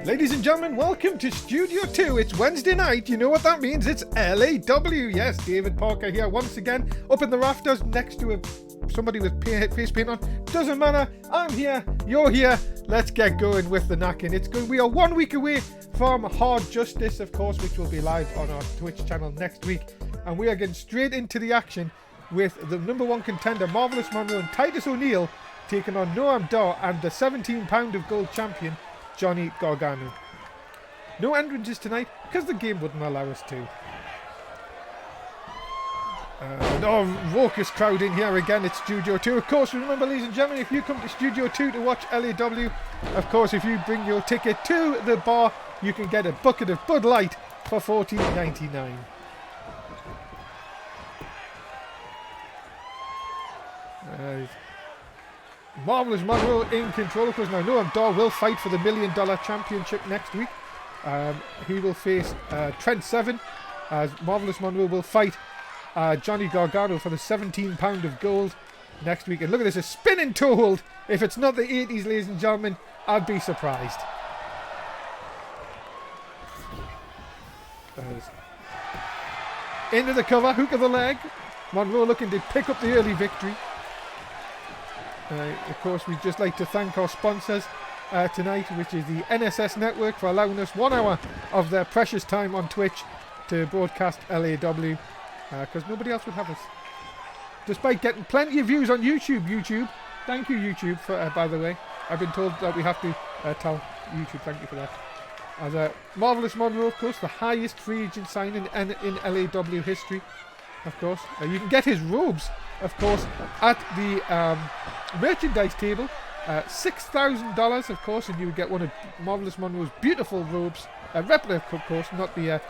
Ladies and gentlemen, welcome to Studio 2. It's Wednesday night. You know what that means. It's LAW. Yes, David Parker here once again, up in the rafters next to somebody with face paint on. Doesn't matter. I'm here. You're here. Let's get going with the knacking. It's good. We are 1 week away from Hard Justice, of course, which will be live on our Twitch channel next week. And we are getting straight into the action with the number one contender, Marvelous Monroe, and Titus O'Neil taking on Noam Dar and the 17-pound of gold champion, Johnny Gargano. No entrances tonight because the game wouldn't allow us to. Raucous crowd in here again at Studio 2. Of course, remember, ladies and gentlemen, if you come to Studio 2 to watch LAW, of course, if you bring your ticket to the bar, you can get a bucket of Bud Light for $14.99. Marvelous Monroe in control. Of course, now Noam Dar will fight for the $1 million championship next week. He will face Trent Seven, as Marvelous Monroe will fight Johnny Gargano for the 17-pound of gold next week. And look at this, a spinning toe hold. If it's not the 80s, ladies and gentlemen, I'd be surprised. Into the cover, hook of the leg. Monroe looking to pick up the early victory. Of course, we'd just like to thank our sponsors tonight, which is the NSS Network, for allowing us 1 hour of their precious time on Twitch to broadcast LAW, because nobody else would have us. Despite getting plenty of views on YouTube. Thank you, YouTube, for, by the way. I've been told that we have to tell YouTube thank you for that. As Marvelous Monroe, of course, the highest free agent signing in LAW history. Of course, you can get his robes, of course, at the merchandise table. $6,000, of course, and you would get one of Marvelous Monroe's beautiful robes, a replica, of course, not the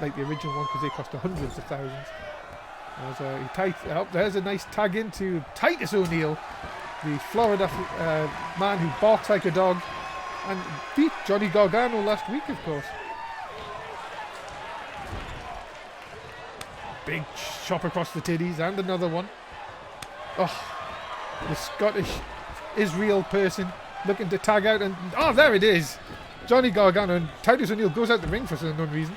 like the original one, because they cost hundreds of thousands. There's a nice tag into Titus O'Neil, the Florida man who barks like a dog, and beat Johnny Gargano last week, of course. Big chop across the titties, and another one. Oh, the Scottish Israel person looking to tag out, and there it is. Johnny Gargano, and Titus O'Neil goes out the ring for some unknown reason.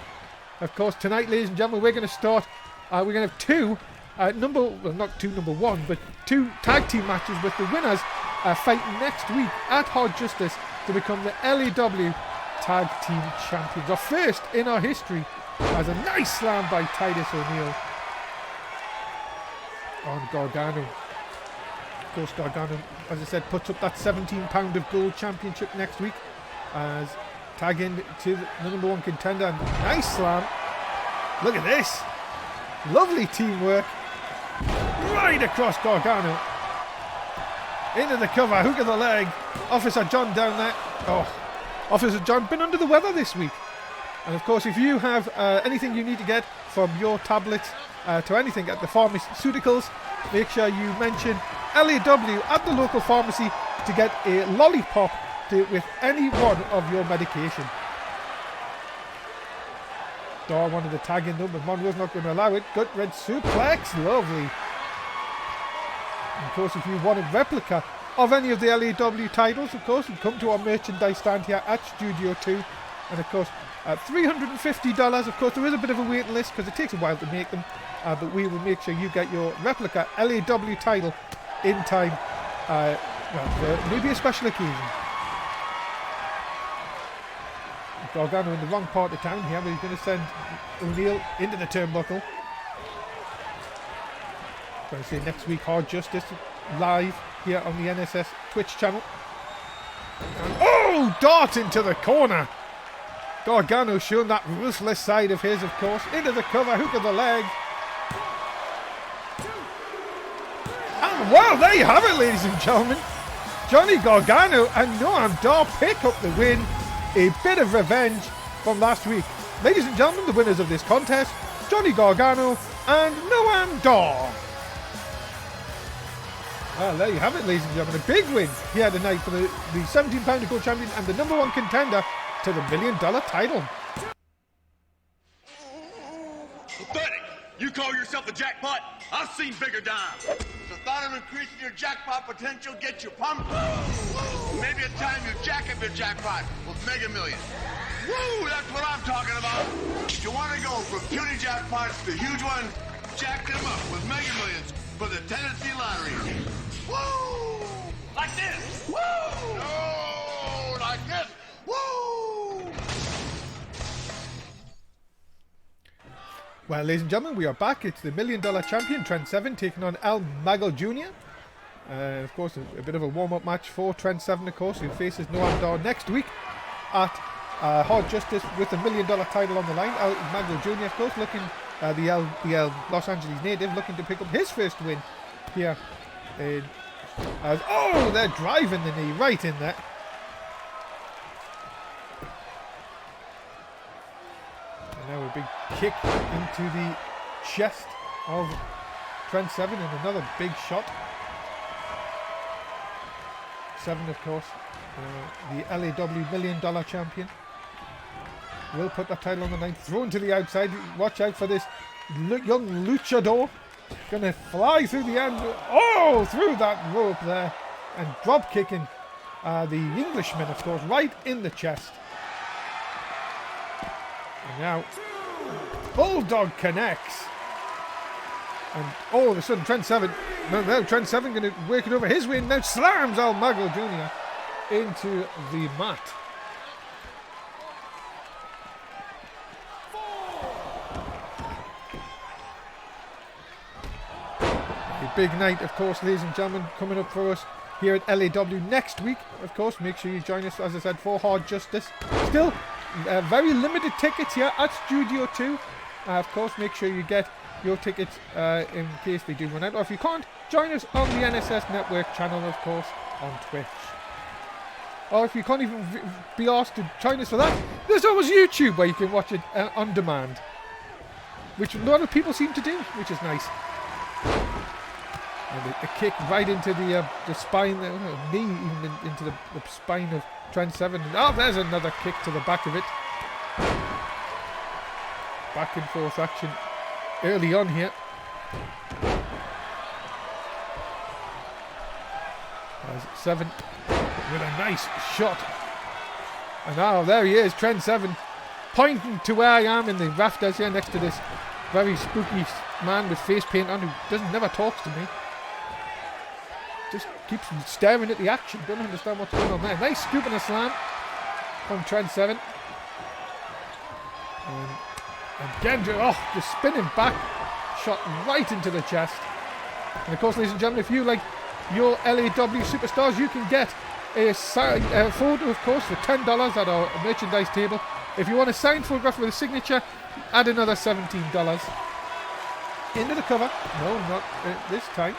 Of course, tonight, ladies and gentlemen, we're going to start. We're going to have two tag team matches, with the winners fighting next week at Hard Justice to become the LAW Tag Team Champions. Our first in our history. As a nice slam by Titus O'Neil on Gargano. Of course, Gargano, as I said, puts up that 17-pound of gold championship next week as tag in to the number one contender. Nice slam. Look at this. Lovely teamwork. Right across Gargano. Into the cover, hook of the leg. Officer John down there. Officer John been under the weather this week. And of course, if you have anything you need to get, from your tablets to anything at the pharmaceuticals, make sure you mention LAW at the local pharmacy to get a lollipop with any one of your medication. Dar wanted to tag in them, but Monroe's not going to allow it. Gut red suplex, lovely. And of course, if you want a replica of any of the LAW titles, of course, you come to our merchandise stand here at Studio 2. And of course, $350. Of course, there is a bit of a waiting list because it takes a while to make them, but we will make sure you get your replica LAW title in time, for maybe a special occasion. Gargano in the wrong part of town here, but he's going to send O'Neil into the turnbuckle. Going to say next week, Hard Justice live here on the NSS Twitch channel. And, dart into the corner. Gargano showing that ruthless side of his, of course. Into the cover, hook of the leg. And well, there you have it, ladies and gentlemen. Johnny Gargano and Noam Dar pick up the win. A bit of revenge from last week. Ladies and gentlemen, the winners of this contest, Johnny Gargano and Noam Dar. Well, there you have it, ladies and gentlemen. A big win here tonight for the 17-pound of gold champion and the number one contender to the $1 million title. Pathetic! You call yourself a jackpot? I've seen bigger dimes. The thought of increasing your jackpot potential gets you pumped. Maybe it's time you jack up your jackpot with Mega Millions. Woo! That's what I'm talking about. If you want to go from puny jackpots to huge ones, jack them up with Mega Millions for the Tennessee Lottery. Woo! Like this. Woo! No, like this. Woo! Well, ladies and gentlemen, we are back. It's the $1 Million champion, Trent Seven, taking on El Mago Jr. Of course, a bit of a warm-up match for Trent Seven, of course, who faces Noam Dar next week at Hard Justice with the $1 Million title on the line. El Mago Jr., of course, looking the Los Angeles native, looking to pick up his first win here. Oh, they're driving the knee right in there. And now a big kick into the chest of Trent Seven, and another big shot. Seven, of course, the LAW $1 Million champion, will put that title on the line. Thrown to the outside. Watch out for this young luchador. Gonna fly through the end. Oh, through that rope there, and drop kicking the Englishman, of course, right in the chest. And now Bulldog connects, and all of a sudden Trent Seven. Now Trent Seven going to work it over his win. Now slams El Mago Jr. into the mat. A big night, of course, ladies and gentlemen, coming up for us here at LAW next week. Of course, make sure you join us, as I said, for Hard Justice. Still, very limited tickets here at Studio 2. Of course, make sure you get your tickets in case they do run out. Or if you can't, join us on the NSS Network channel, of course, on Twitch. Or if you can't even be asked to join us for that, there's always YouTube where you can watch it on demand, which a lot of people seem to do, which is nice. And a kick right into the spine, knee even into the spine of Trent Seven. And, oh, there's another kick to the back of it. Back and forth action early on here. As Seven with a nice shot. And now there he is, Trent Seven, pointing to where I am in the rafters here next to this very spooky man with face paint on who never talks to me. Just keeps staring at the action. Don't understand what's going on there. Nice scoop and a slam from Trent Seven. And again, just spinning back. Shot right into the chest. And of course, ladies and gentlemen, if you like your LAW superstars, you can get a photo, of course, for $10 at our merchandise table. If you want a signed photograph with a signature, add another $17. Into the cover. No, not this time.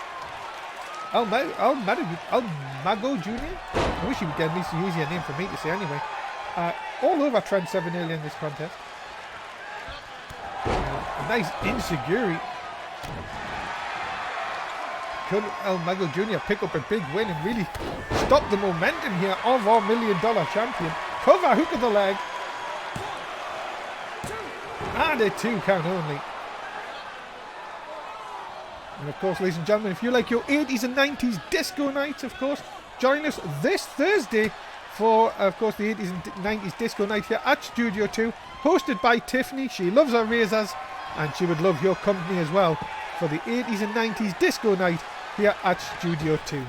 El Mago Jr. I wish he would get at least an easier name for me to say anyway. All over Trent Seven early in this contest. A nice insecurity. Could El Mago Jr. pick up a big win and really stop the momentum here of our $1 Million champion? Cover, hook of the leg. And a 2 count only. And of course, ladies and gentlemen, if you like your 80s and 90s disco nights, of course, join us this Thursday for, of course, the 80s and 90s disco night here at Studio 2, hosted by Tiffany. She loves her razors, and she would love your company as well for the 80s and 90s disco night here at Studio 2.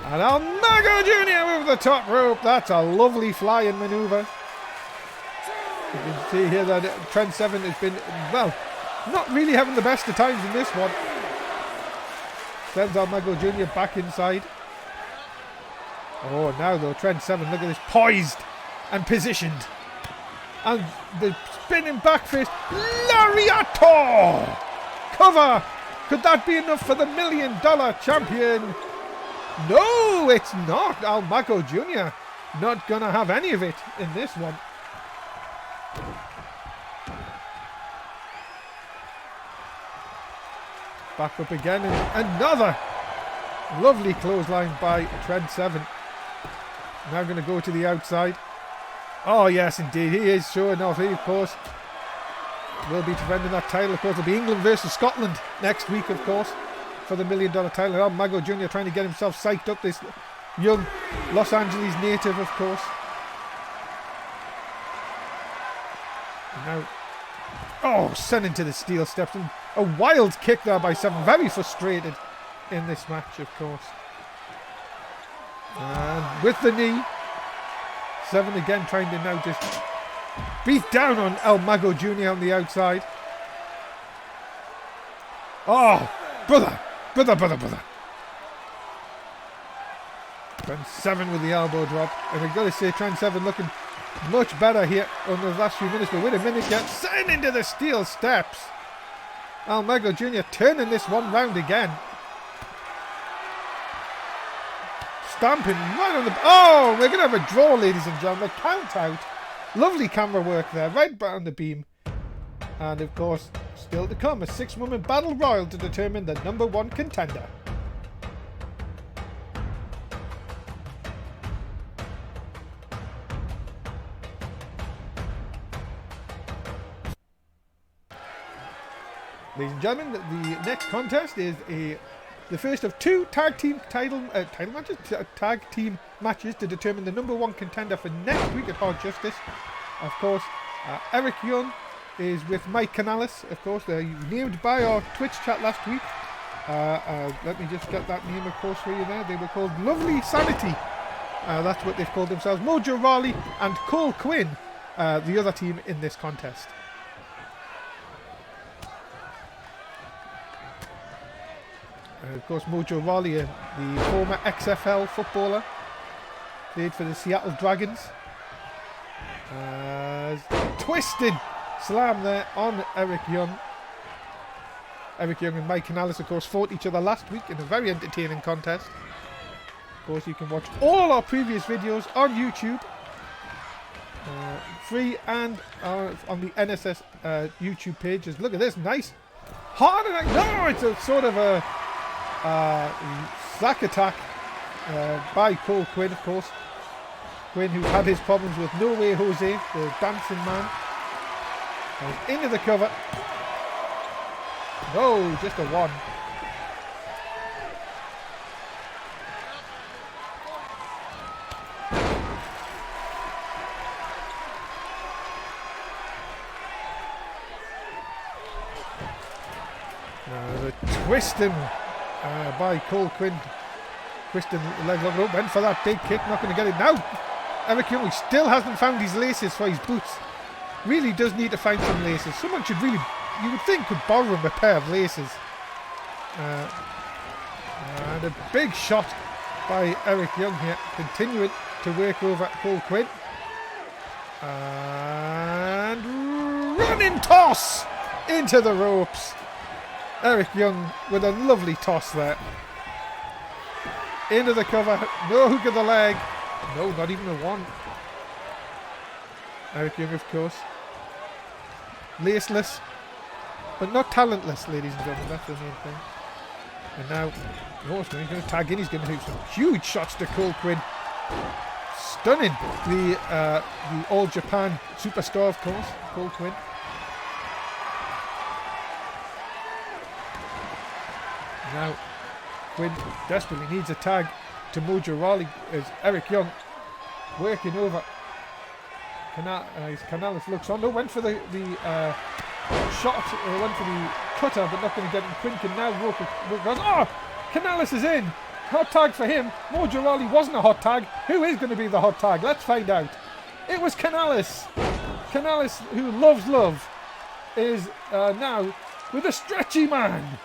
And El Mago Jr. over the top rope. That's a lovely flying maneuver. You can see here that Trent Seven has been, well, not really having the best of times in this one. Sends El Mago Jr. back inside. Oh, now though, Trent Seven, look at this, poised and positioned. And the spinning back fist, Lariato! Cover! Could that be enough for the $1 Million champion? No, it's not. El Mago Jr. not gonna have any of it in this one. Back up again, and another lovely clothesline by Trent Seven. Now going to go to the outside. Oh yes, indeed, he is showing off. He, of course, will be defending that title. Of course, it'll be England versus Scotland next week, of course, for the $1 Million title. El Mago Jr. trying to get himself psyched up. This young Los Angeles native, of course. And now, oh, sent into the steel steps. And a wild kick there by Seven. Very frustrated in this match, of course. And with the knee, Seven again trying to now just beat down on El Mago Jr. on the outside. Oh, brother. Trent Seven with the elbow drop. And I've got to say, Trent Seven looking much better here on the last few minutes. But wait a minute, gets sent into the steel steps. El Mago Jr. turning this one round again. Stamping right on the... Oh, we're going to have a draw, ladies and gentlemen. Count out. Lovely camera work there, right back on the beam. And of course, still to come, a 6-woman battle royal to determine the #1 contender. Ladies and gentlemen, the next contest is the first of 2 tag team tag team matches to determine the #1 contender for next week at Hard Justice. Of course, Eric Young is with Mike Canales. Of course, they're named by our Twitch chat last week. Let me just get that name, of course, for you there. They were called Lovely Sanity. That's what they've called themselves. Mojo Rawley and Cole Quinn, the other team in this contest. Of course, Mojo Rawley, the former XFL footballer, played for the Seattle Dragons. Twisted slam there on Eric Young. Eric Young and Mike Canales, of course, fought each other last week in a very entertaining contest. Of course, you can watch all our previous videos on YouTube, free and on the NSS YouTube pages. Look at this, nice hard attack. No, it's a sort of a sack attack by Cole Quinn, of course. Quinn, who's had his problems with No Way Jose, the dancing man. Into the cover. No, just a 1. The twisting by Cole Quinn. Twisting the leg up, went for that big kick, not going to get it now. Eric Young still hasn't found his laces for his boots. Really does need to find some laces. Someone should really, you would think, could borrow him a pair of laces. And a big shot by Eric Young here, continuing to work over Cole Quinn. And running toss into the ropes. Eric Young with a lovely toss there. Into the cover, no hook of the leg. No, not even a 1. Eric Young, of course. Laceless, but not talentless, ladies and gentlemen. That's the main thing. And now, he's going to tag in. He's going to do some huge shots to Cole Quinn. Stunning. The All Japan superstar, of course, Cole Quinn. Now, Quinn desperately needs a tag to Mojo Rawley as Eric Young working over. Canales looks on. No, went for the shot, went for the cutter, but not going to get him. Quinn can now rope across. Oh! Canales is in. Hot tag for him. Mojo Rawley wasn't a hot tag. Who is going to be the hot tag? Let's find out. It was Canales. Canales, who loves love, is now with a stretchy man.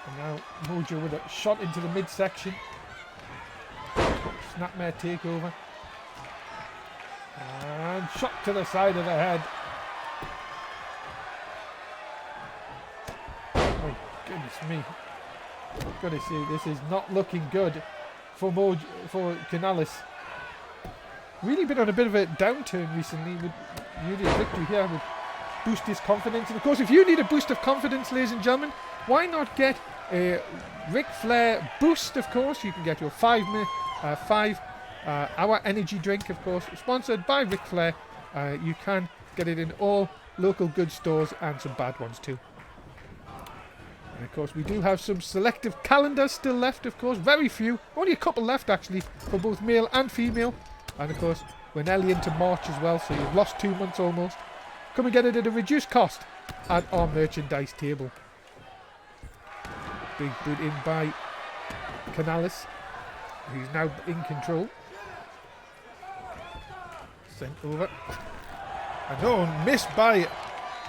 And now Mojo with a shot into the midsection. Snapmare takeover. And shot to the side of the head. Oh, goodness me. I've got to say, this is not looking good for Canales. Really been on a bit of a downturn recently. With really a victory here would boost his confidence. And of course, if you need a boost of confidence, ladies and gentlemen, why not get a Ric Flair boost, of course. You can get your 5-hour energy drink, of course, sponsored by Ric Flair. You can get it in all local good stores and some bad ones too. And of course we do have some selective calendars still left, of course, very few, only a couple left actually for both male and female. And of course we're nearly into March as well, so you've lost 2 months almost. Come and get it at a reduced cost at our merchandise table. Big boot in by Canales, who's now in control. Sent over. And no, missed by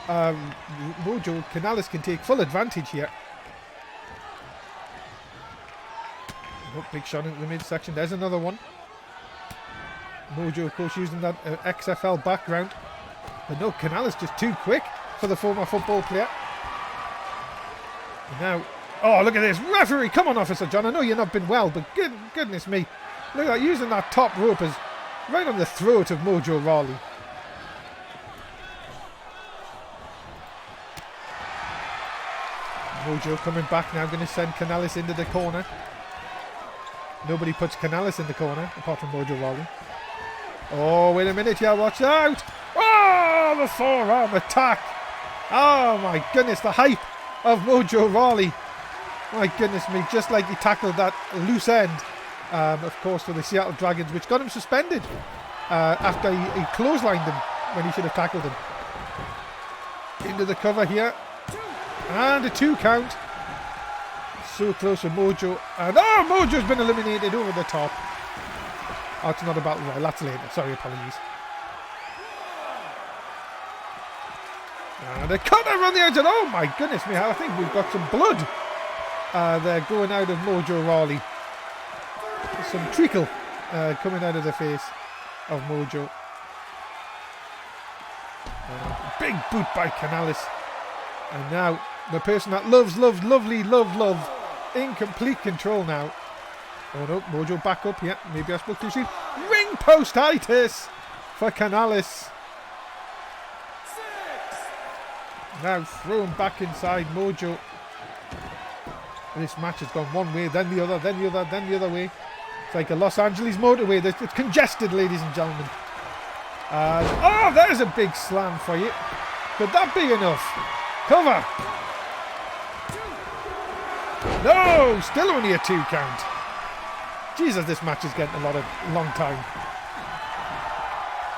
Mojo. Canales can take full advantage here. Oh, big shot into the midsection. There's another one. Mojo, of course, using that XFL background. But no, Canales just too quick for the former football player. And now, oh, look at this. Referee, come on, Officer John. I know you've not been well, but goodness me. Look at that, using that top rope as right on the throat of Mojo Rawley. Mojo coming back now, going to send Canales into the corner. Nobody puts Canales in the corner, apart from Mojo Rawley. Oh, wait a minute, yeah, watch out! Oh, the forearm attack! Oh my goodness, the hype of Mojo Rawley. My goodness me, just like he tackled that loose end, of course, for the Seattle Dragons, which got him suspended after he clotheslined him when he should have tackled him. Into the cover here. And a 2 count. So close to Mojo. And oh, Mojo's been eliminated over the top. Oh, it's not a battle royal. That's later. Sorry, apologies. And a cutter on the edge. And oh my goodness me, I think we've got some blood there going out of Mojo Rawley. Some treacle coming out of the face of Mojo. Big boot by Canales. And now the person that love, in complete control now. Oh no, Mojo back up. Yeah, maybe I spoke too soon. Ring post-itis for Canales. Now thrown back inside Mojo. This match has gone one way, then the other, then the other, then the other way. It's like a Los Angeles motorway. It's congested, ladies and gentlemen. Oh, there's a big slam for you. Could that be enough? Cover. No, still only a 2 count. Jesus, this match is getting a long time.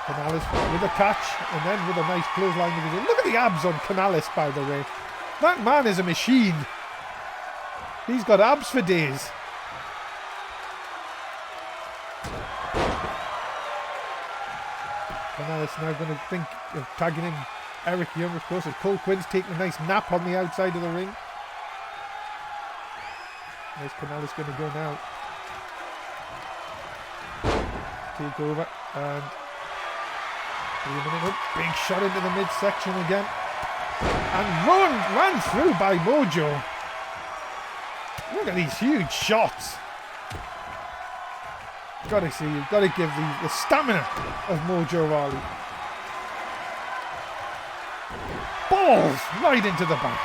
Canales with a catch and then with a nice clothesline of his own. Look at the abs on Canales, by the way. That man is a machine. He's got abs for days. Canales now going to think of tagging in Eric Young, of course, as Cole Quinn's taking a nice nap on the outside of the ring. There's Canales going to go now. Take over and big shot into the midsection again. And ran through by Mojo. Look at these huge shots. Got to give the stamina of Mojo Rawley. Balls right into the back.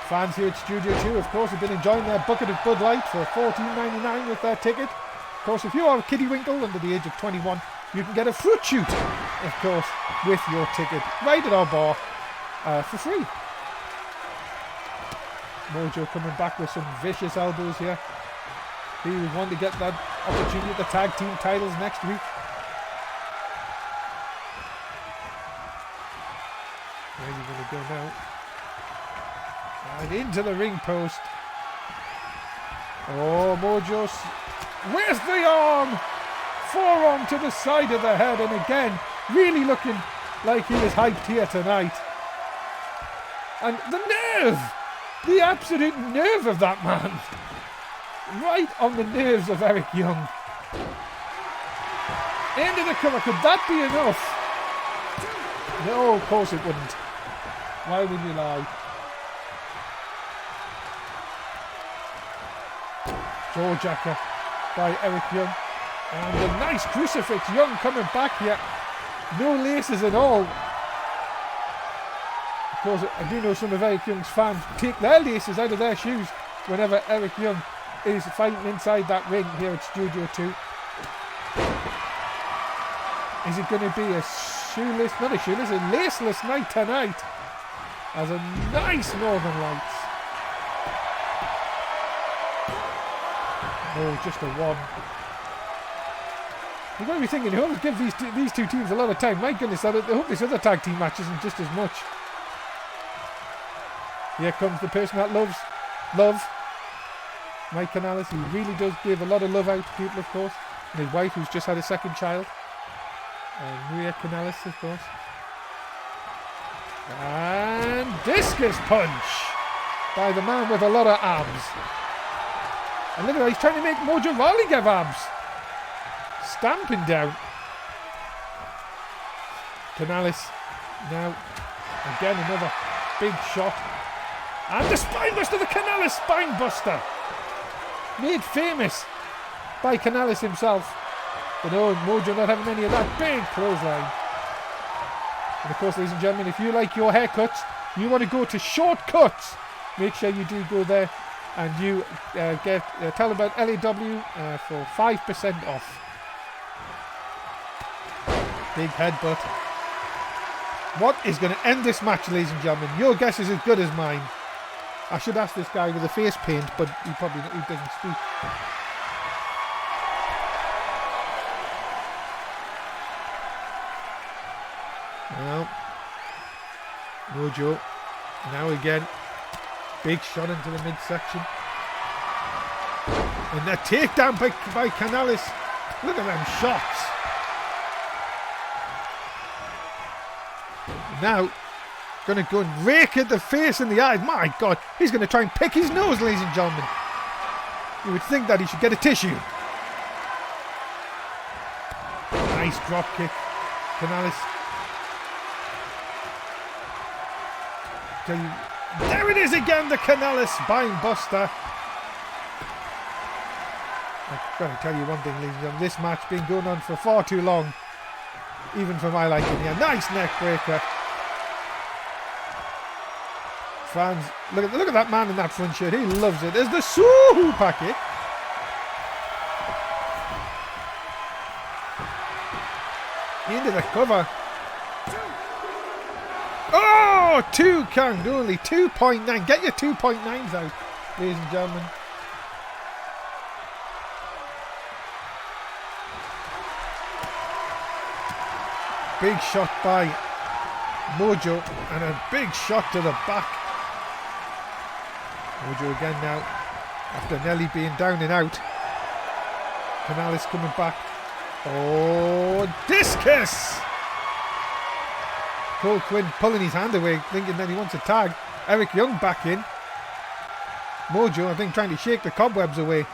Fans here at Studio 2, of course, have been enjoying their bucket of Bud Light for $14.99 with their ticket. Of course, if you are a kiddywinkle under the age of 21, you can get a fruit shoot, of course, with your ticket right at our bar for free. Mojo coming back with some vicious elbows here. He would want to get that opportunity at the tag team titles next week. Where's he going to go now? And into the ring post. Oh, Mojo with the arm! Forearm to the side of the head, and again, really looking like he is hyped here tonight. And the nerve! The absolute nerve of that man! Right on the nerves of Eric Young. Into the cover, could that be enough? No, of course it wouldn't. Why would you lie? Jawjacker by Eric Young. And a nice crucifix. Young coming back here. No laces at all. Of course, I do know some of Eric Young's fans take their laces out of their shoes whenever Eric Young is fighting inside that ring here at Studio 2. Is it going to be a shoeless, not a shoeless, a laceless night tonight? as a nice Northern Lights. Oh, just a one. You've got to be thinking, whoever give these two teams a lot of time. My goodness, I hope this other tag team match isn't just as much. Here comes the person that loves love. Mike Canales, he really does give a lot of love out to people, of course. And his wife, who's just had a second child. Maria Canales, of course. And discus punch by the man with a lot of abs. And look at that, he's trying to make Mojo Rawley give abs. Stamping down. Canales now. Again, another big shot. And the spinebuster, the Canales spinebuster. Made famous by Canales himself. But no, Mojo not having any of that big clothesline. And of course, ladies and gentlemen, if you like your haircuts, you want to go to Shortcuts, make sure you do go there and you tell them about LAW for 5% off. Big headbutt. What is going to end this match, ladies and gentlemen? Your guess is as good as mine. I should ask this guy with the face paint, but he doesn't speak. Well, Mojo, now again, big shot into the midsection. And a takedown by Canales. Look at them shots. Now, going to go and rake at the face and the eyes. My God, he's going to try and pick his nose, ladies and gentlemen. You would think that he should get a tissue. Nice drop kick. Canales. There it is again, the Canales spine buster. I've got to tell you one thing, ladies and gentlemen. This match has been going on for far too long. Even for my liking here. Nice neck breaker. Fans, look at that man in that front shirt. He loves it. There's the Suhu packet. Into the cover. Oh, 2 count only. 2.9. Get your 2.9s out, ladies and gentlemen. Big shot by Mojo and a big shot to the back. Mojo again now, after Nelly being down and out. Canales coming back. Oh, discus! Cole Quinn pulling his hand away, thinking that he wants a tag. Eric Young back in. Mojo, I think, trying to shake the cobwebs away.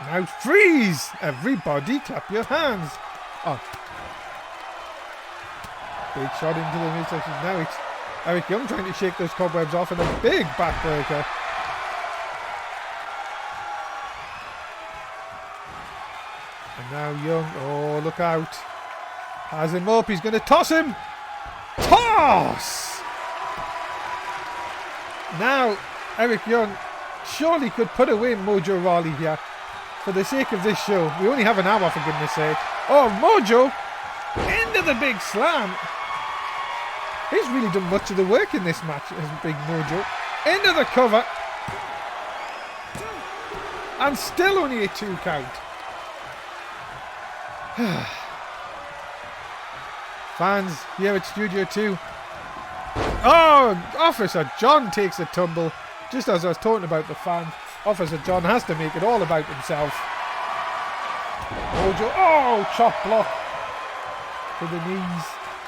Now freeze! Everybody clap your hands. Oh. Big shot into the midsection. Now it's Eric Young trying to shake those cobwebs off and a big backbreaker. And now Young, oh look out. Has him up, he's going to toss him. Toss! Now Eric Young surely could put away Mojo Rawley here. For the sake of this show, we only have an hour, for goodness sake. Oh, Mojo into the big slam. He's really done much of the work in this match, as Big Mojo. Into the cover. And still only a 2 count. Fans here at Studio 2. Oh, Officer John takes a tumble. Just as I was talking about the fans. Officer John has to make it all about himself. Mojo, oh, chop block to the knees.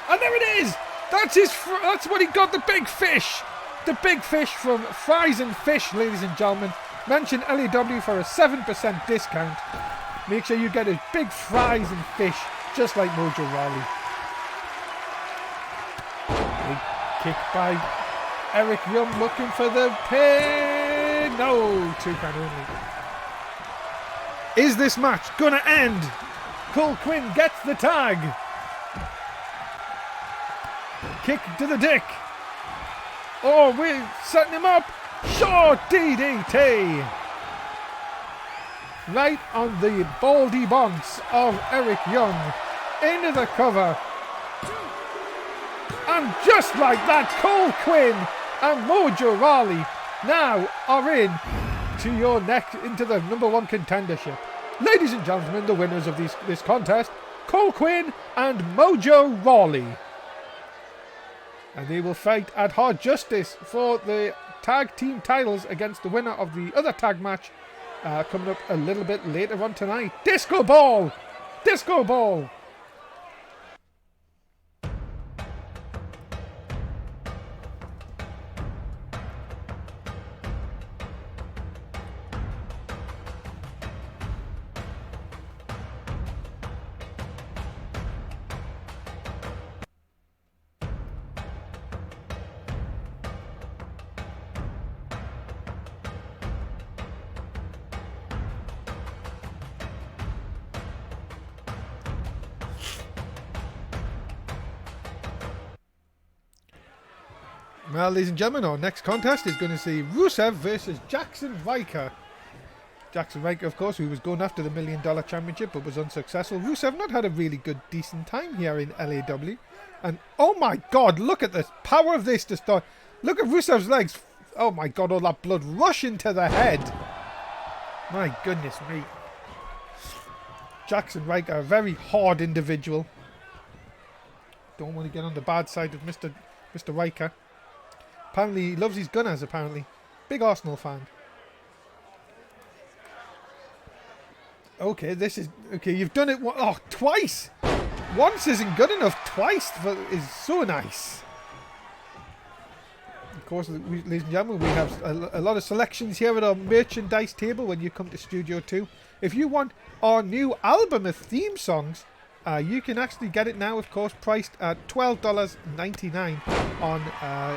And there it is! That's what he got, the big fish. The big fish from Fries and Fish, ladies and gentlemen. Mention LAW for a 7% discount. Make sure you get a big fries and fish, just like Mojo Rawley. Big kick by Eric Young looking for the pin. No, 2 count only. Is this match gonna end? Cole Quinn gets the tag. Kick to the dick. Oh, we're setting him up. Short DDT. Right on the baldy bonks of Eric Young. Into the cover. And just like that, Cole Quinn and Mojo Rawley now are into the #1 contendership. Ladies and gentlemen, the winners of this contest, Cole Quinn and Mojo Rawley. And they will fight at Hard Justice for the tag team titles against the winner of the other tag match coming up a little bit later on tonight. Disco Ball! Disco Ball! Well, ladies and gentlemen, our next contest is going to see Rusev versus Jackson Riker. Jackson Riker, of course, who was going after the $1 Million Championship but was unsuccessful. Rusev not had a really good, decent time here in LAW. And, oh my God, look at the power of this to start. Look at Rusev's legs. Oh my God, all that blood rushing to the head. My goodness me. Jackson Riker, a very hard individual. Don't want to get on the bad side of Mr. Riker. Apparently he loves his Gunners, apparently. Big Arsenal fan. Okay, this is... Okay, you've done it twice! Once isn't good enough. Twice is so nice. Of course, ladies and gentlemen, we have a lot of selections here at our merchandise table when you come to Studio 2. If you want our new album of theme songs, you can actually get it now, of course, priced at $12.99 on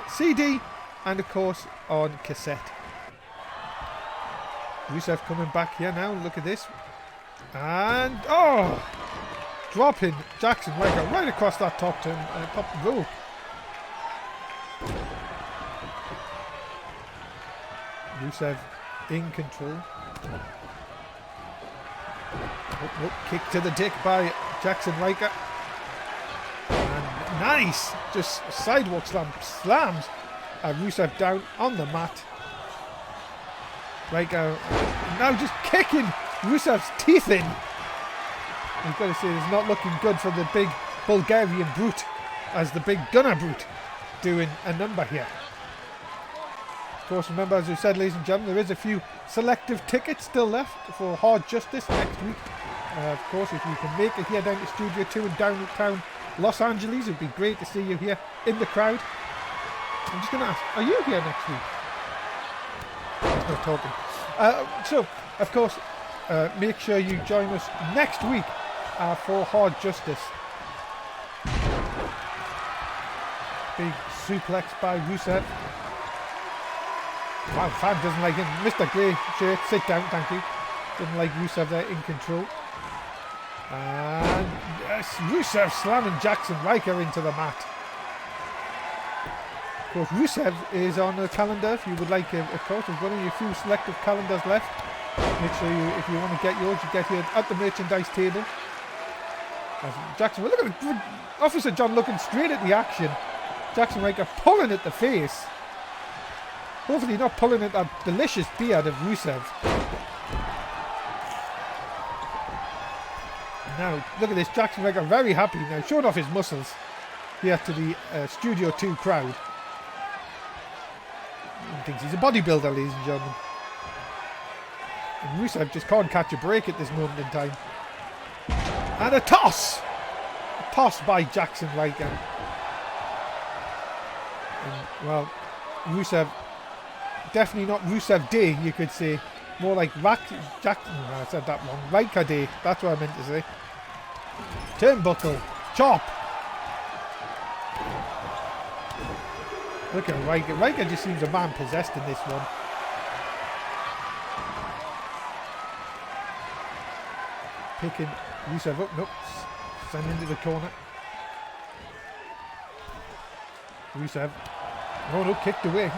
CD and, of course, on cassette. Rusev coming back here now. Look at this. And, dropping Jackson Riker right across that top rope. Rusev in control. Kick to the dick by Jackson Riker. And nice! Just sidewalk slams Rusev down on the mat. Riker now just kicking Rusev's teeth in. You've got to say it's not looking good for the big Bulgarian brute as the big Gunner brute doing a number here. Of course, remember, as we said, ladies and gentlemen, there is a few selective tickets still left for Hard Justice next week. Of course, if you can make it here down to Studio 2 in downtown Los Angeles, it would be great to see you here in the crowd. I'm just going to ask, are you here next week? He's not talking. So, of course, make sure you join us next week for Hard Justice. Big suplex by Rusev. Wow, fan doesn't like him. Mr. Grey shirt, sit down, thank you. Doesn't like Rusev there in control. And yes, Rusev slamming Jackson Riker into the mat. Of course, Rusev is on the calendar if you would like him. Of course, we've got only a few selective calendars left. Make sure if you want to get yours, you get here at the merchandise table. Jackson, look at it. Officer John looking straight at the action. Jackson Riker pulling at the face. Hopefully not pulling at that delicious beard of Rusev. Now, look at this. Jackson Riker very happy now, showing off his muscles here to the Studio 2 crowd. He thinks he's a bodybuilder, ladies and gentlemen. And Rusev just can't catch a break at this moment in time. And a toss! A toss by Jackson Riker. And, well, Rusev... Definitely not Rusev Day, you could say. More like Jackson. I said that wrong. Riker Day. That's what I meant to say. Turnbuckle. Chop. Look at Riker. Riker just seems a man possessed in this one. Picking Rusev up. Nope. Send into the corner. Rusev. Oh no, kicked away.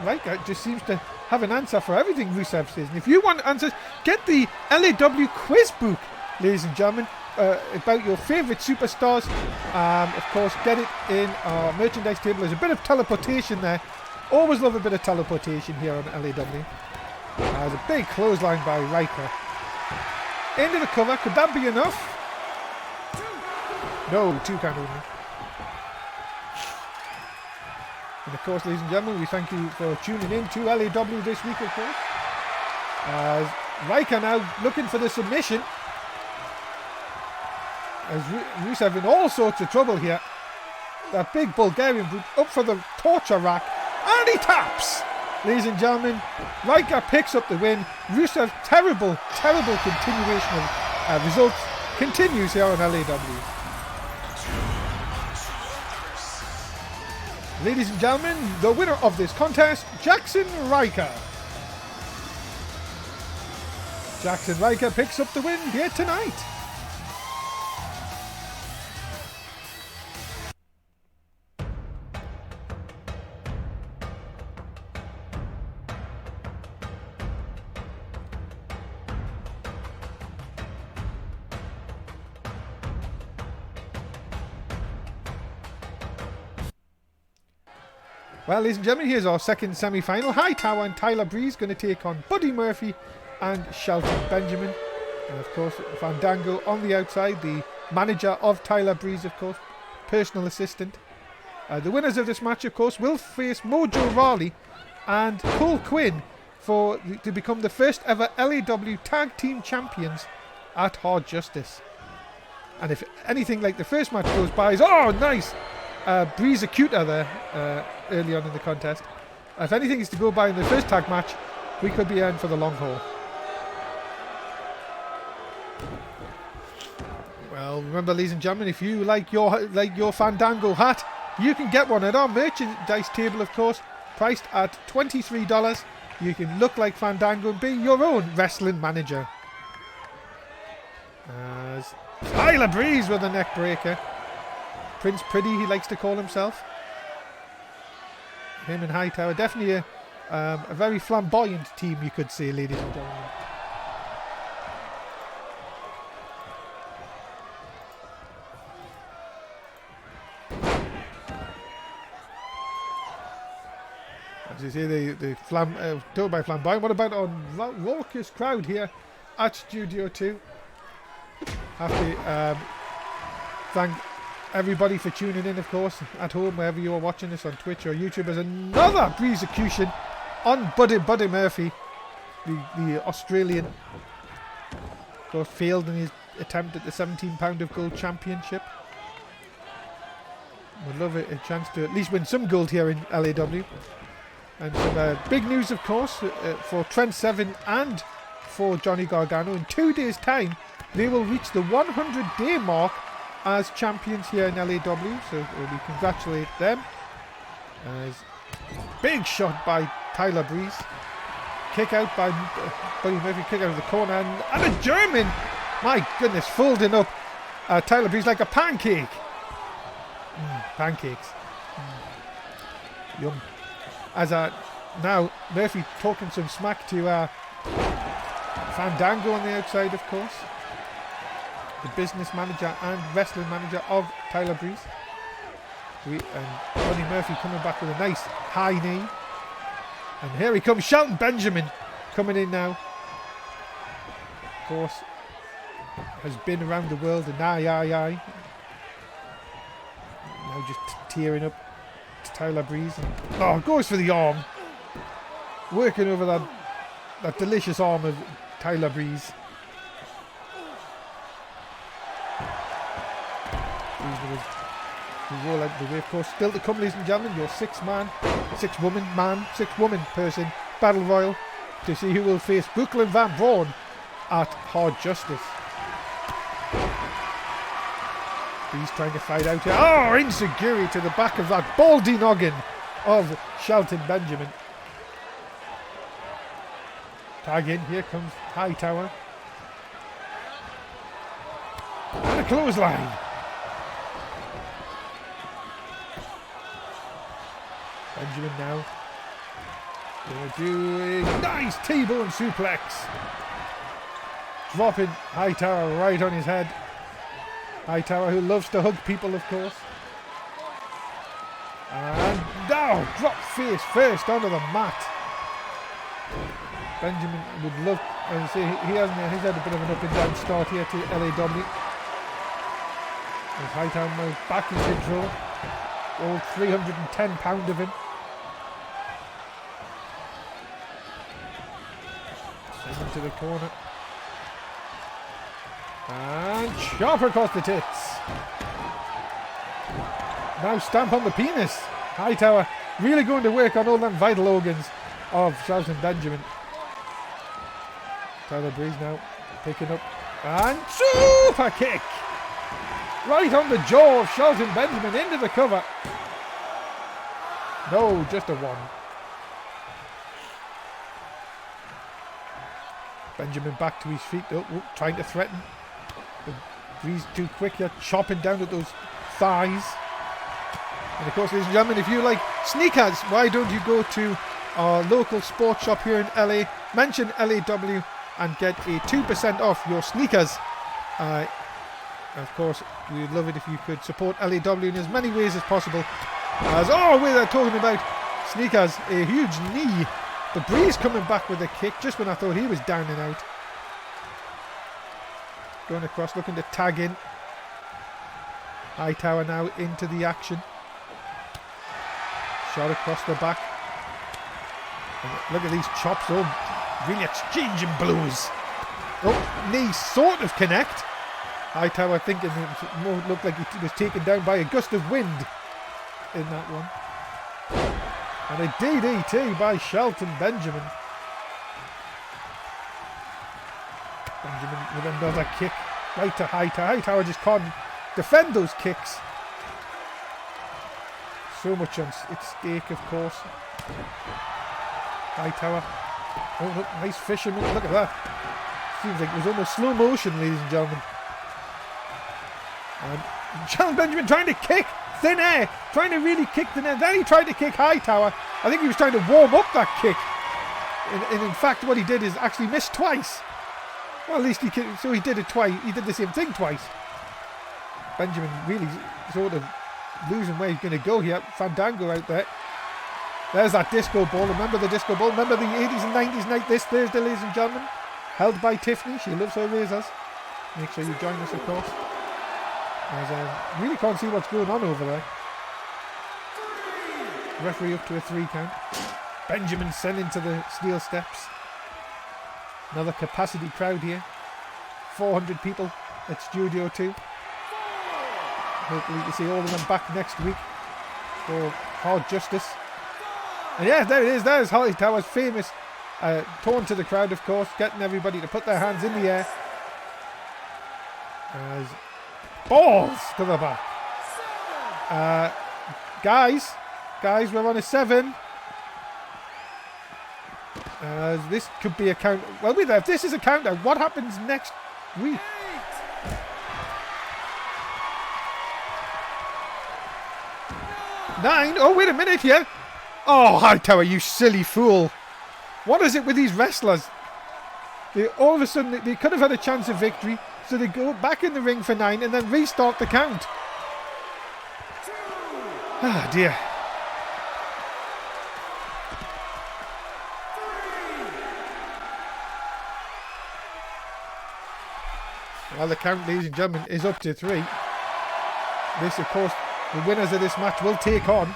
Riker just seems to have an answer for everything Rusev says. And if you want answers, get the LAW quiz book, ladies and gentlemen, about your favourite superstars Of course, get it in our merchandise table. There's a bit of teleportation there. Always love a bit of teleportation here on LAW. There's a big clothesline by Riker. Into the cover. Could that be enough? No, 2 count only. And of course, ladies and gentlemen, we thank you for tuning in to LAW this week, of course. As Riker now looking for the submission. As Rusev in all sorts of trouble here. That big Bulgarian brute up for the torture rack. And he taps! Ladies and gentlemen, Riker picks up the win. Rusev's terrible continuation of results continues here on LAW. Ladies and gentlemen, the winner of this contest, Jackson Riker. Jackson Riker picks up the win here tonight. Well, ladies and gentlemen, here's our second semi-final. Hightower and Tyler Breeze going to take on Buddy Murphy and Shelton Benjamin. And of course, Fandango on the outside, the manager of Tyler Breeze, of course, personal assistant. The winners of this match, of course, will face Mojo Rawley and Cole Quinn to become the first ever LAW Tag Team Champions at Hard Justice. And if anything like the first match goes by, oh, nice! Breeze Acuta there early on in the contest. If anything is to go by in the first tag match, we could be in for the long haul. Well, remember, ladies and gentlemen, if you like your Fandango hat, you can get one at our merchandise table, of course, priced at $23. You can look like Fandango and be your own wrestling manager. As Tyler Breeze with a neck breaker. Prince Pretty, he likes to call himself. Him and Hightower, definitely a very flamboyant team, you could say, ladies and gentlemen. As you say, told by flamboyant. What about our raucous crowd here at Studio 2? Have to thank everybody for tuning in, of course, at home, wherever you are watching this on Twitch or YouTube. There's another breeze execution on Buddy Murphy, the Australian. Of course, failed in his attempt at the 17 pound of gold championship. Would love a chance to at least win some gold here in LAW. And some big news, of course, for Trent Seven and for Johnny Gargano. In 2 days' time, they will reach the 100-day mark as champions here in LAW, so we congratulate them. As big shot by Tyler Breeze, kick out by Buddy Murphy, kick out of the corner, and a German, my goodness, folding up Tyler Breeze like a pancake. Pancakes. Yum. As now Murphy talking some smack to Fandango on the outside, of course. The business manager and wrestling manager of Tyler Breeze. And Buddy Murphy coming back with a nice high knee. And here he comes, Shelton Benjamin coming in now. Of course, has been around the world and now just tearing up to Tyler Breeze. And, goes for the arm. Working over that delicious arm of Tyler Breeze. We roll out the way, of course. Still to come, ladies and gentlemen, your six-woman person battle royal to see who will face Brooklyn Van Braun at Hard Justice. He's trying to fight out here. Oh, Insecurity to the back of that baldy noggin of Shelton Benjamin. Tag in, here comes Hightower. And a clothesline. Benjamin now. They're doing nice T-bone suplex. Dropping Hightower right on his head. Hightower, who loves to hug people, of course. And now, drop face first onto the mat. Benjamin would love, as I say, he's had a bit of an up and down start here to LAW. As Hightower now back in control. All 310 pound of him. Send him to the corner. And chop across the tits. Now stamp on the penis. Hightower really going to work on all them vital organs of Shelton Benjamin. Tyler Breeze now picking up. And super kick. Right on the jaw of Shelton Benjamin into the cover. No, just a one. Benjamin back to his feet. Oh, trying to threaten. But Breeze too quick here, chopping down at those thighs. And of course, ladies and gentlemen, if you like sneakers, why don't you go to our local sports shop here in LA, mention LAW and get a 2% off your sneakers. Of course, we'd love it if you could support LAW in as many ways as possible. We're talking about sneakers, a huge knee. The Breeze coming back with a kick just when I thought he was down and out. Going across, looking to tag in. Hightower now into the action. Shot across the back. And look at these chops, really exchanging blows. Knees sort of connect. Hightower thinking it more looked like he was taken down by a gust of wind in that one. And a DDT by Shelton Benjamin. Benjamin with another kick right to Hightower. Hightower just can't defend those kicks. So much at stake, of course. Hightower. Oh, look, nice fisherman. Look at that. Seems like it was almost slow motion, ladies and gentlemen. And Shelton Benjamin trying to kick thin air. Trying to really kick thin air. Then he tried to kick Hightower. I think he was trying to warm up that kick. And in fact, what he did is actually miss twice. Well, at least he did it twice. He did the same thing twice. Benjamin really sort of losing where he's going to go here. Fandango out there. There's that disco ball. Remember the disco ball? Remember the 80s and 90s night this Thursday, ladies and gentlemen? Held by Tiffany. She loves her razors. Make sure you join us, of course. As really can't see what's going on over there. Referee up to a 3 count. Benjamin sent into the steel steps. Another capacity crowd here. 400 people at Studio 2. Hopefully to see all of them back next week for Hard Justice. And yeah, there it is. There's Hightower's famous taunt to the crowd, of course, getting everybody to put their hands in the air. As balls to the back. Guys, we're on a 7. This could be a count. Well, if this is a countdown, what happens next week? 9. Oh, wait a minute here. Oh, Hightower, you silly fool. What is it with these wrestlers? All of a sudden, they could have had a chance of victory, so they go back in the ring for 9 and then restart the count. Ah, dear. Well, the count, ladies and gentlemen, is up to 3. This, of course, the winners of this match will take on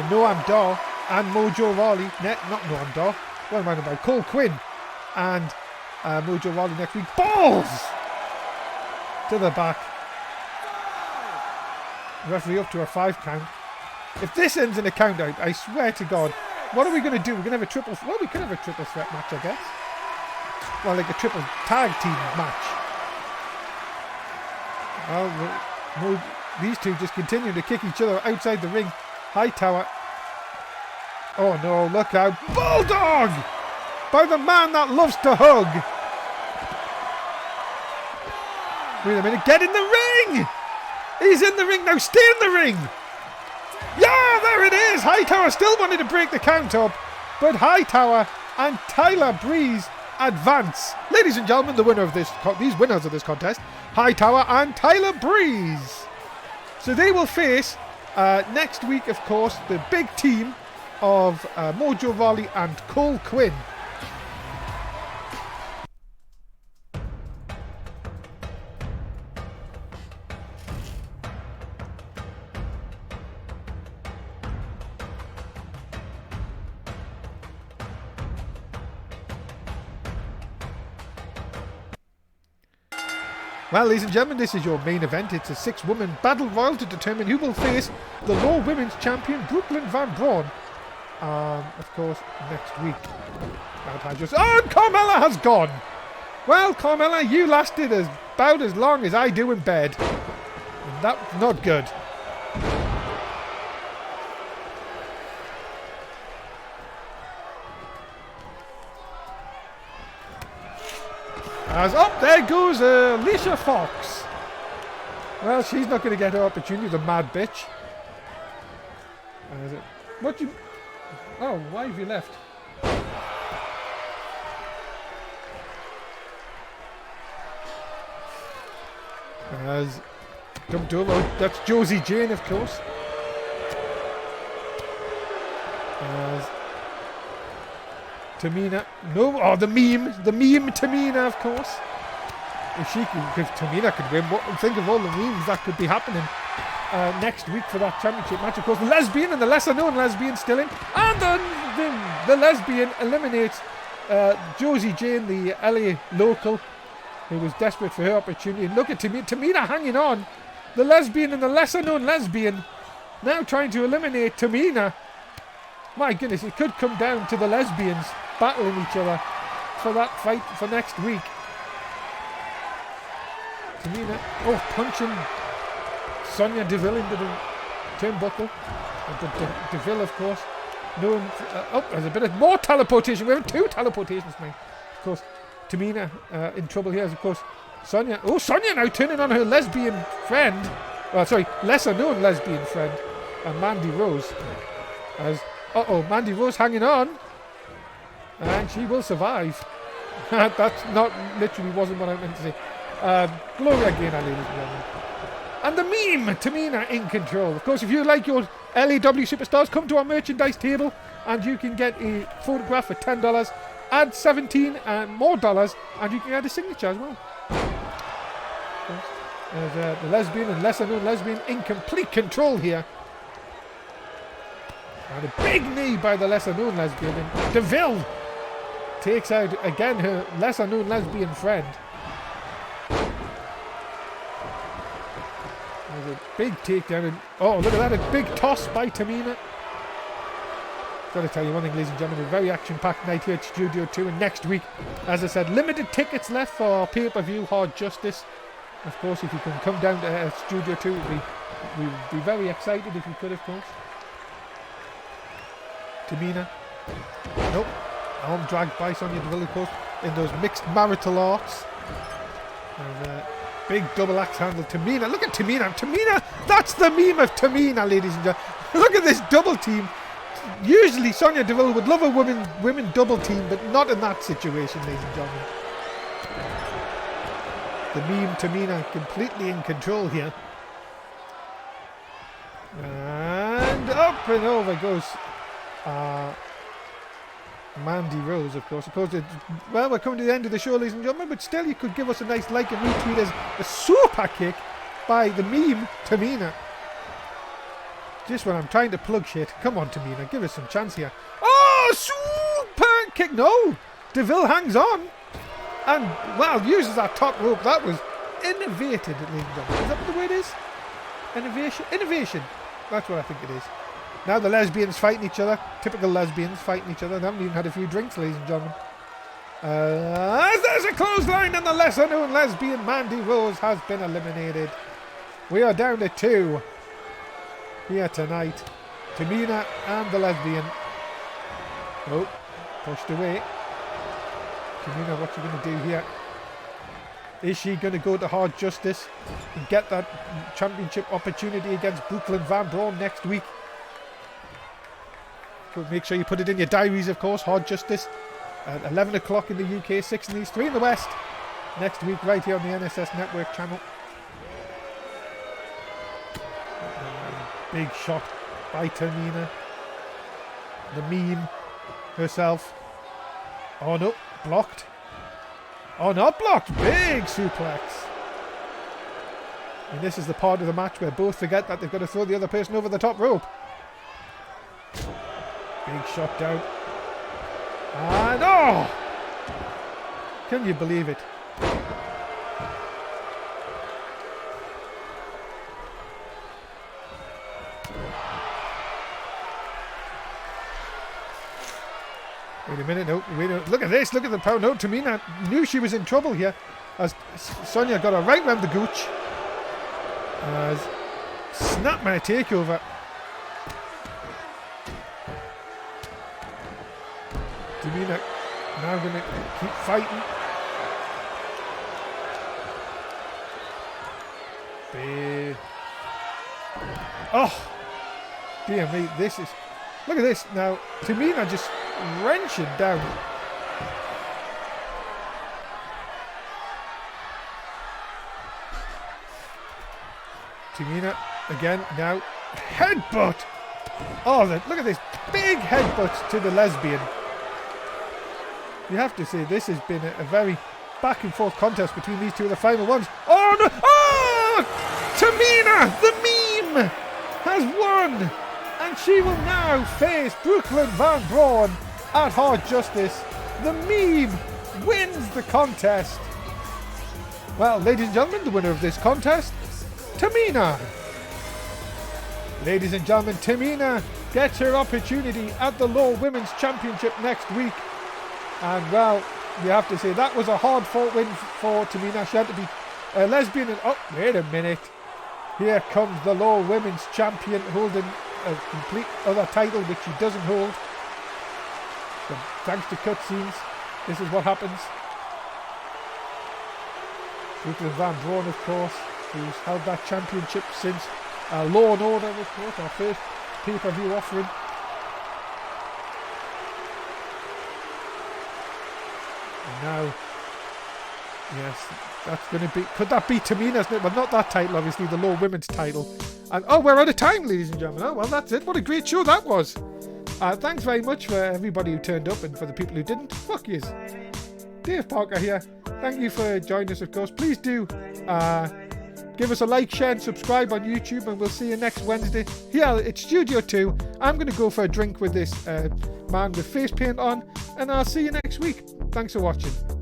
Noam Dar and Mojo Rawley. Not Noam Dar. What am I about? Cole Quinn and Mojo Rawley next week. Balls to the back. Referee up to a 5 count. If this ends in a count out, I swear to God, what are we going to do? We're going to have a triple. Well, we could have a triple threat match, I guess. Well, like a triple tag team match. Well, these two just continue to kick each other outside the ring. Hightower. Oh no, look out. Bulldog! By the man that loves to hug. Wait a minute, get in the ring! He's in the ring now, stay in the ring! Yeah, there it is! Hightower still wanted to break the count up, but Hightower and Tyler Breeze advance. Ladies and gentlemen, the winner of these winners of this contest, Hightower and Tyler Breeze. So they will face next week, of course, the big team of Mojo Rawley and Cole Quinn. Well, ladies and gentlemen, this is your main event. It's a 6-woman battle royal to determine who will face the Raw Women's Champion, Brooklyn Van Braun. Of course, next week. And Carmella has gone. Well, Carmella, you lasted about as long as I do in bed. And that's not good. As up there goes Alicia Fox. Well, she's not going to get her opportunity, the mad bitch. What you? Oh, why have you left? As dumped over, that's Josie Jane, of course. As Tamina, no, the meme Tamina, of course. If Tamina could win, think of all the memes that could be happening next week for that championship match. Of course, the lesbian and the lesser known lesbian still in, and the lesbian eliminates Josie Jane, the LA local, who was desperate for her opportunity. And look at Tamina hanging on. The lesbian and the lesser known lesbian now trying to eliminate Tamina. My goodness, it could come down to the lesbians battling each other for that fight for next week. Tamina, punching Sonya Deville into the turnbuckle. Deville, of course, known. There's a bit of more teleportation. We have 2 teleportations now. Of course, Tamina in trouble here. Of course, Sonya. Sonya now turning on her lesbian friend. Lesser known lesbian friend, Mandy Rose. Mandy Rose hanging on. And she will survive. That's not literally wasn't what I meant to say. Gloria Gaynor, ladies and gentlemen. And the meme, Tamina in control. Of course, if you like your LAW superstars, come to our merchandise table and you can get a photograph for $10. Add 17 more dollars and you can add a signature as well. There's the lesbian and lesser known lesbian in complete control here. And a big knee by the lesser known lesbian. And Deville takes out again her lesser known lesbian friend. There's a big takedown. And, look at that, a big toss by Tamina. Got to tell you one thing, ladies and gentlemen, a very action-packed night here at Studio 2. And next week, as I said, limited tickets left for pay-per-view Hard Justice. Of course, if you can come down to Studio 2, we would be very excited if you could, of course. Tamina. Nope. Arm dragged by Sonya Deville, of course, in those mixed marital arts. And big double axe handle. Tamina. Look at Tamina. Tamina. That's the meme of Tamina, ladies and gentlemen. Look at this double team. Usually Sonya Deville would love a women double team, but not in that situation, ladies and gentlemen. The meme Tamina completely in control here. And up and over goes Mandy Rose, of course. We're coming to the end of the show, ladies and gentlemen, but still you could give us a nice like and retweet as a super kick by the meme Tamina. Just when I'm trying to plug shit. Come on, Tamina, give us some chance here. Super kick. No, Deville hangs on and, uses that top rope. That was innovated, ladies and gentlemen. Is that the way it is? Innovation. That's what I think it is. Now the lesbians fighting each other. Typical lesbians fighting each other. They haven't even had a few drinks, ladies and gentlemen. There's a clothesline and the lesser known lesbian Mandy Rose has been eliminated. We are down to 2 here tonight. Tamina and the lesbian. Pushed away. Tamina, what's she going to do here? Is she going to go to Hard Justice and get that championship opportunity against Brooklyn Van Braun next week? Make sure you put it in your diaries, of course. Hard Justice at 11 o'clock in the UK, 6 in the East, 3 in the West. Next week, right here on the NSS Network channel. Big shot by Tamina. The meme herself. Oh no, blocked. Oh, not blocked. Big suplex. And this is the part of the match where both forget that they've got to throw the other person over the top rope. Big shot down. And oh! Can you believe it? Wait a minute, no, wait a minute. Look at this, look at the power. No, Tamina knew she was in trouble here as Sonya got her right round the gooch. As snapmare takeover. Tamina now going to keep fighting. Oh, dear me, this is... Look at this now. Tamina just wrenching down. Tamina again now. Headbutt! Oh, look at this big headbutt to the lesbian. You have to say this has been a very back and forth contest between these two in the final ones. Oh no! Oh! Tamina, the meme, has won! And she will now face Brooklyn Van Braun at Hard Justice. The meme wins the contest. Well, ladies and gentlemen, the winner of this contest, Tamina. Ladies and gentlemen, Tamina gets her opportunity at the Raw Women's Championship next week. And well, you have to say that was a hard fought win for Tamina. She had to be a lesbian. And oh, wait a minute. Here comes the Raw Women's Champion holding a complete other title which she doesn't hold. But thanks to cutscenes, this is what happens. Brooklyn Van Braun, of course, who's held that championship since Law and Order, of course, our first pay-per-view offering. And now, yes, that's going to be... Could that be Tamina's? Well, not that title, obviously, the Raw Women's title. And oh, we're out of time, ladies and gentlemen. Oh, well, that's it. What a great show that was. Thanks very much for everybody who turned up, and for the people who didn't. Fuck yous. Dave Parker here. Thank you for joining us, of course. Please do give us a like, share, and subscribe on YouTube, and we'll see you next Wednesday. Here, it's Studio 2. I'm going to go for a drink with this man with face paint on, and I'll see you next week. Thanks for watching.